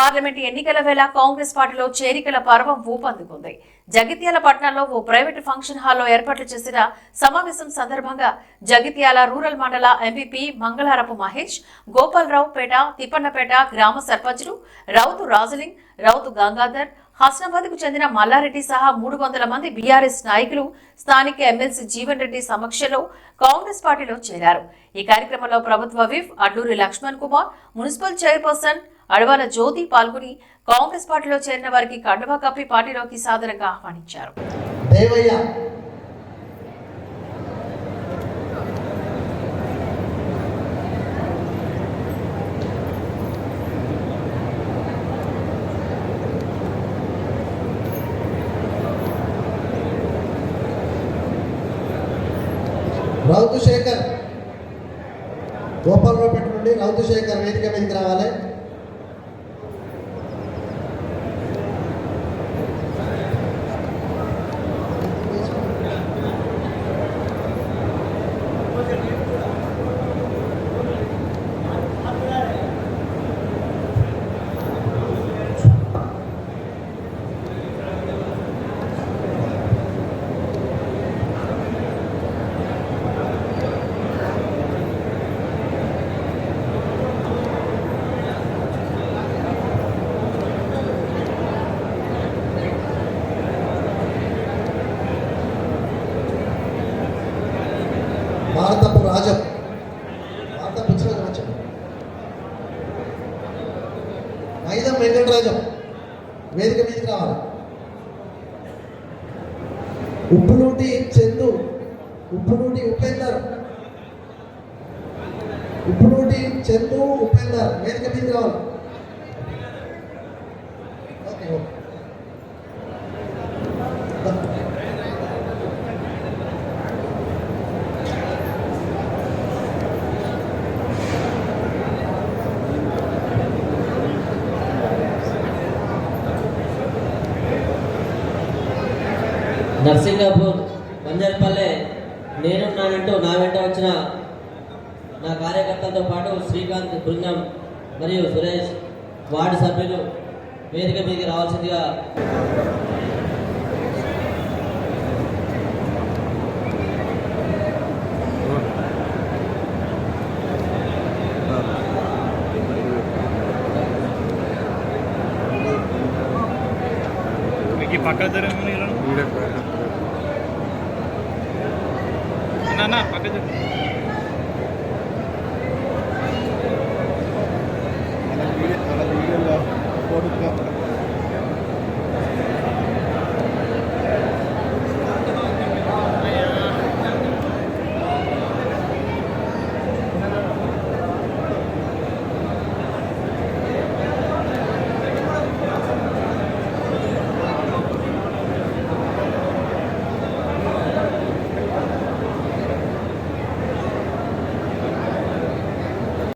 Parliament ఎన్నికల వేళ కాంగ్రెస్ పార్టీలో చేరికల పర్వం ఊపందుకుంది. జగిత్యాల పట్టణంలో ఓ ప్రైవేటు ఫంక్షన్ హాల్లో ఏర్పాట్లు చేసిన సమావేశం సందర్భంగా జగిత్యాల రూరల్ మండల ఎంపీపీ మంగళారపు మహేష్, గోపాలరావు పేట, తిప్పన్నపేట గ్రామ సర్పంచులు రౌతు రాజలింగ్, రౌతు గంగాధర్, హస్నాబాద్ కు చెందిన మల్లారెడ్డి సహా 300 మంది బీఆర్ఎస్ నాయకులు స్థానిక ఎమ్మెల్సీ జీవన్ రెడ్డి సమక్షంలో కాంగ్రెస్ పార్టీలో చేరారు. ఈ కార్యక్రమంలో ప్రభుత్వ whip Adluri Laxman Kumar, municipal chairperson Adavala Jyothi పాల్గొని కాంగ్రెస్ పార్టీలో చేరిన వారికి కండువా కప్పి పార్టీలోకి సాదరంగా ఆహ్వానించారు. రౌతు శేఖర్, గోపాలరావు పేట నుండి రౌతు శేఖర్ వేదిక మీదకి రావాలి. భారతపు రాజం, భారతపు రాజం, ఐదం వెంకటరాజం వేదిక మీదకి రావాలి. ఉప్పునూటి చందు, ఉప్పునూటి ఉపేందర్, ఉప్పునూటి చందు ఉపేందర్ వేదిక మీదకి రావాలి. నర్సింగాపూర్ బంజర్పల్లె నేనున్నానంటూ నా వెంట వచ్చిన నా కార్యకర్తలతో పాటు శ్రీకాంత్ బృందం మరియు సురేష్ వార్డు సభ్యులు వేదిక మీదకి రావాల్సిందిగా పక్క పక్క